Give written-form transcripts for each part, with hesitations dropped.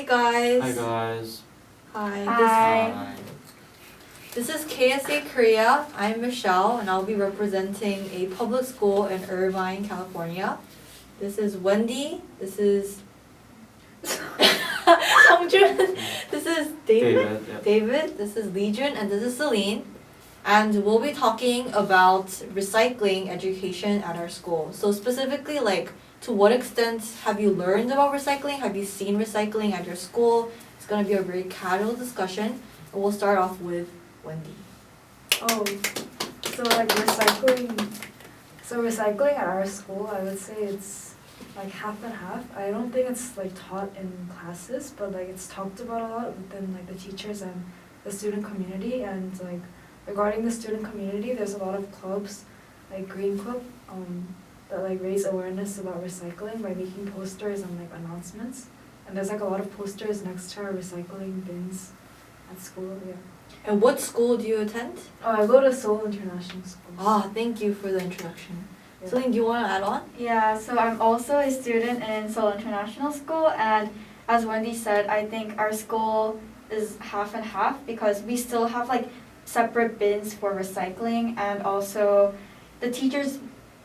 guys. Hi guys. Hi. Hi. This is KSA-Korea. I'm Michelle, and I'll be representing a public school in Irvine, California. This is Wendy. This is Songjun. This is David. Yeah. David. This is Leejun, and this is Celine. And we'll be talking about recycling education at our school. So specifically, to what extent have you learned about recycling? Have you seen recycling at your school? It's going to be a very casual discussion. And we'll start off with Wendy. Oh, so recycling. So recycling at our school, I would say it's like half and half. I don't think it's taught in classes, but it's talked about a lot within the teachers and the student community. And regarding the student community, there's a lot of clubs, like Green Club, that raise awareness about recycling by making posters and announcements. And there's a lot of posters next to our recycling bins at school. Yeah. And what school do you attend? Oh, I go to Seoul International School. Ah, thank you for the introduction. Yeah. Celine, do you want to add on? Yeah, so I'm also a student in Seoul International School, and as Wendy said, I think our school is half and half because we still have separate bins for recycling, and also the teachers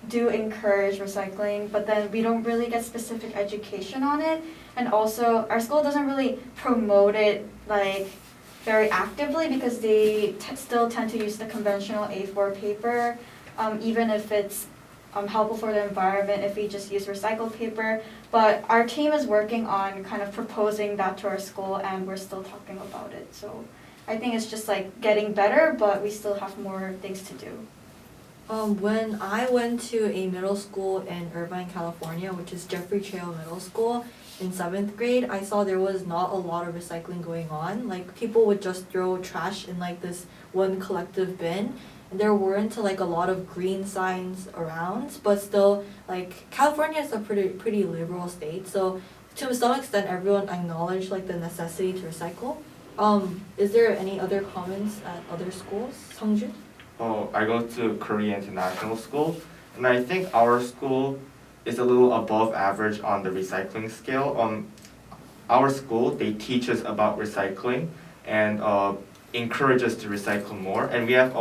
do encourage recycling, but then we don't really get specific education on it, and also our school doesn't really promote it very actively because they still tend to use the conventional A4 paper, even if it's helpful for the environment if we just use recycled paper. But our team is working on kind of proposing that to our school, and we're still talking about it. So I think it's just getting better, but we still have more things to do. When I went to a middle school in Irvine, California, which is Jeffrey Trail Middle School, in 7th grade, I saw there was not a lot of recycling going on. People would just throw trash in this one collective bin. And there weren't a lot of green signs around, but still California is a pretty liberal state, so to some extent everyone acknowledged the necessity to recycle. Is there any other comments at other schools? Songjun? Oh, I go to Korea International School, and I think our school is a little above average on the recycling scale. Our school, they teach us about recycling and encourage us to recycle more. And we have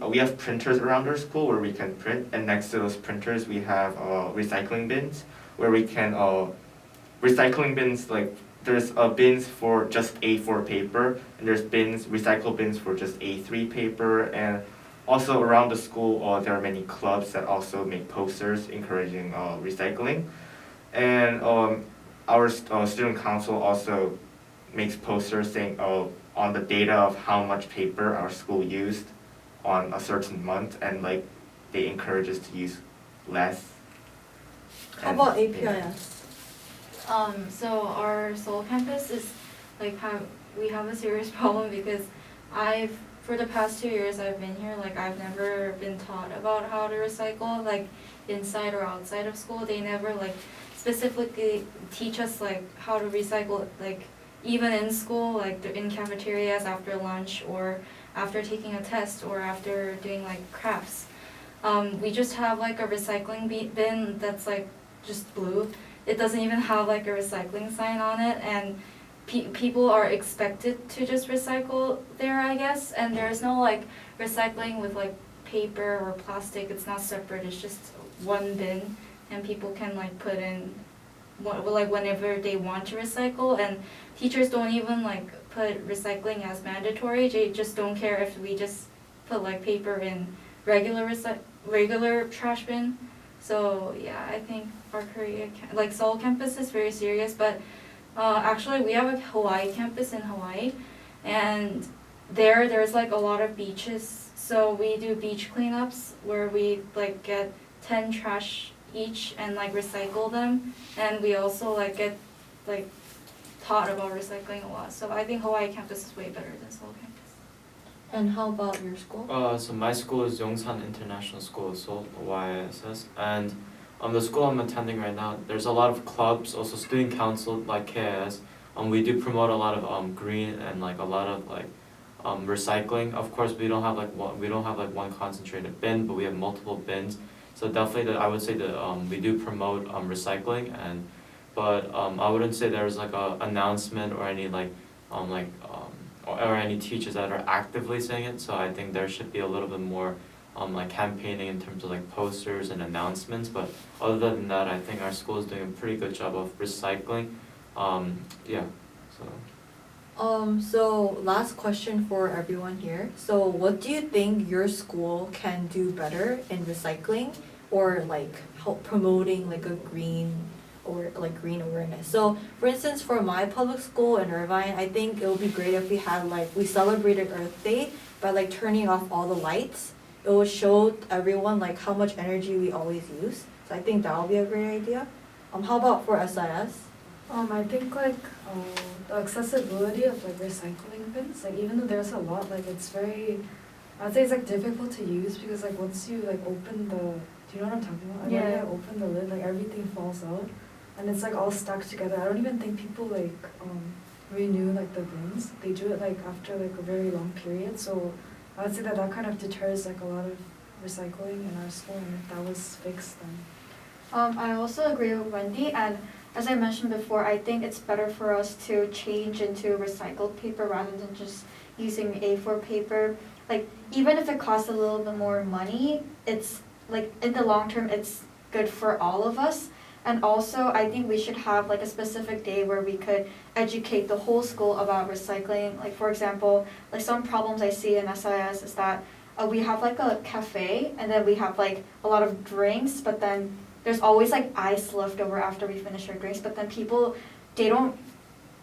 we have printers around our school where we can print, and next to those printers we have recycling bins where we can recycling bins there's bins for just A4 paper, and there's recycle bins for just A3 paper, and also around the school there are many clubs that also make posters encouraging recycling, and our student council also makes posters saying on the data of how much paper our school used on a certain month, and they encourage us to use less. How about APIS? So our Seoul campus is we have a serious problem because for the past 2 years I've been here, I've never been taught about how to recycle inside or outside of school. They never specifically teach us how to recycle even in school, in cafeterias after lunch or after taking a test or after doing crafts. We just have a recycling bin that's just blue. It doesn't even have a recycling sign on it, and people are expected to just recycle there, I guess. And there's no recycling with paper or plastic. It's not separate. It's just one bin, and people can put in whenever they want to recycle. And teachers don't even put recycling as mandatory. They just don't care if we just put paper in regular trash bin. So yeah, I think our Korea Seoul campus is very serious, but actually we have a Hawaii campus in Hawaii, and there's a lot of beaches. So we do beach cleanups where we get 10 trash each and recycle them, and we also get taught about recycling a lot. So I think Hawaii campus is way better than Seoul campus. And how about your school? So my school is Yongsan International School, Seoul, YSS, and the school I'm attending right now, there's a lot of clubs, also student council like KS. We do promote a lot of green and a lot of recycling. Of course, we don't have one concentrated bin, but we have multiple bins. So definitely, I would say that we do promote recycling, and but I wouldn't say there's like a announcement or any or any teachers that are actively saying it. So I think there should be a little bit more like campaigning in terms of like posters and announcements. But other than that, I think our school is doing a pretty good job of recycling. Yeah. So last question for everyone here. So what do you think your school can do better in recycling or like help promoting like a green or like green awareness? So for instance, for my public school in Irvine, I think it would be great if we had like, we celebrated Earth Day by like turning off all the lights. It would show everyone like how much energy we always use. So I think that would be a great idea. How about for SIS? I think like the accessibility of like recycling bins, like even though there's a lot, like it's very, I'd say it's like difficult to use because like once you like open the, do you know what I'm talking about? Like, when Yeah. you open the lid, like everything falls out, and it's like all stuck together. I don't even think people like renew like the bins. They do it like after like a very long period. So I would say that that kind of deters like a lot of recycling in our school, and if that was fixed, then. I also agree with Wendy, and as I mentioned before, I think it's better for us to change into recycled paper rather than just using A4 paper. Like, even if it costs a little bit more money, it's like in the long term, it's good for all of us. And also, I think we should have like a specific day where we could educate the whole school about recycling. Like, for example, like some problems I see in SIS is that we have like a cafe and then we have like a lot of drinks, but then there's always like ice left over after we finish our drinks, but then people, they don't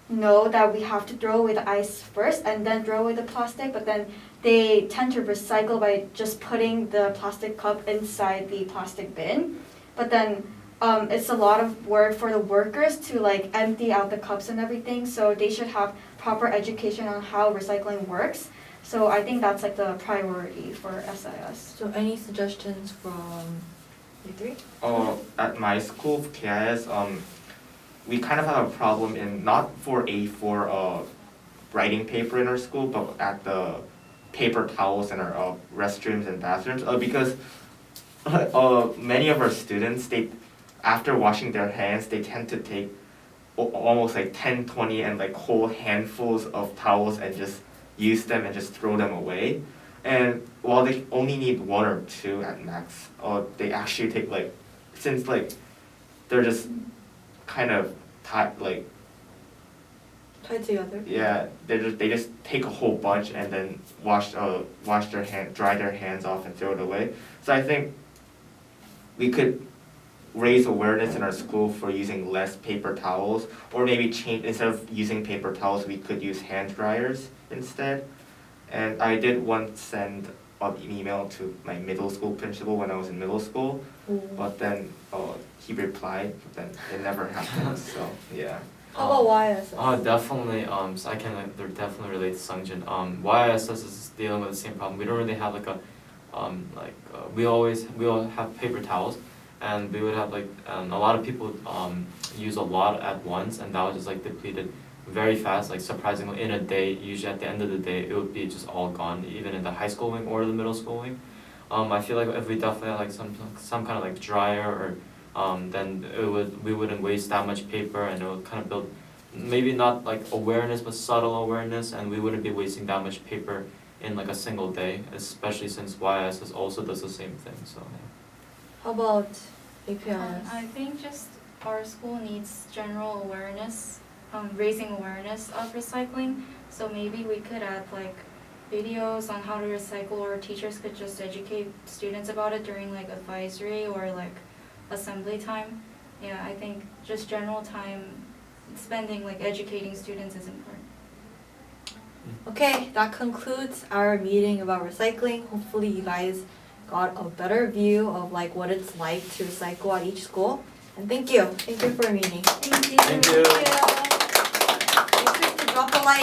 know that we have to throw away the ice first and then throw away the plastic, but then they tend to recycle by just putting the plastic cup inside the plastic bin. But then it's a lot of work for the workers to like empty out the cups and everything, so they should have proper education on how recycling works. So I think that's like the priority for SIS. So any suggestions from you three? At my school, KIS, we kind of have a problem in, not for A4 writing paper in our school, but at the paper towels in our restrooms and bathrooms, because many of our students, they, after washing their hands, they tend to take almost like 10, 20 and like whole handfuls of towels and just use them and just throw them away. And while they only need one or two at max, they actually take like, since like they're just kind of tied Together? yeah, they just take a whole bunch and then dry their hands off and throw it away. So I think we could raise awareness in our school for using less paper towels, or maybe change, instead of using paper towels, we could use hand dryers instead. And I did once send an email to my middle school principal when I was in middle school, but then he replied, but then it never happened. So yeah. How about YSS? Definitely. So I can definitely relate to Sungjin. YSS is dealing with the same problem. We don't really have like a we all have paper towels, and we would have like a lot of people use a lot at once, and that was just like depleted very fast. Like surprisingly, in a day, usually at the end of the day, it would be just all gone, even in the high school wing or the middle school wing. I feel like if we definitely had like some kind of like dryer, or then we wouldn't waste that much paper, and it would kind of build maybe not like awareness, but subtle awareness, and we wouldn't be wasting that much paper in like a single day, especially since YSS also does the same thing. So yeah. How about APIS? I think just our school needs general awareness, raising awareness of recycling. So maybe we could add like videos on how to recycle, or teachers could just educate students about it during like advisory or like assembly time. Yeah, I think just general time spending like educating students is important. Okay, that concludes our meeting about recycling. Hopefully you guys got a better view of like what it's like to recycle at each school. And thank you for meeting. Thank you. Thank you. Make sure to drop a like.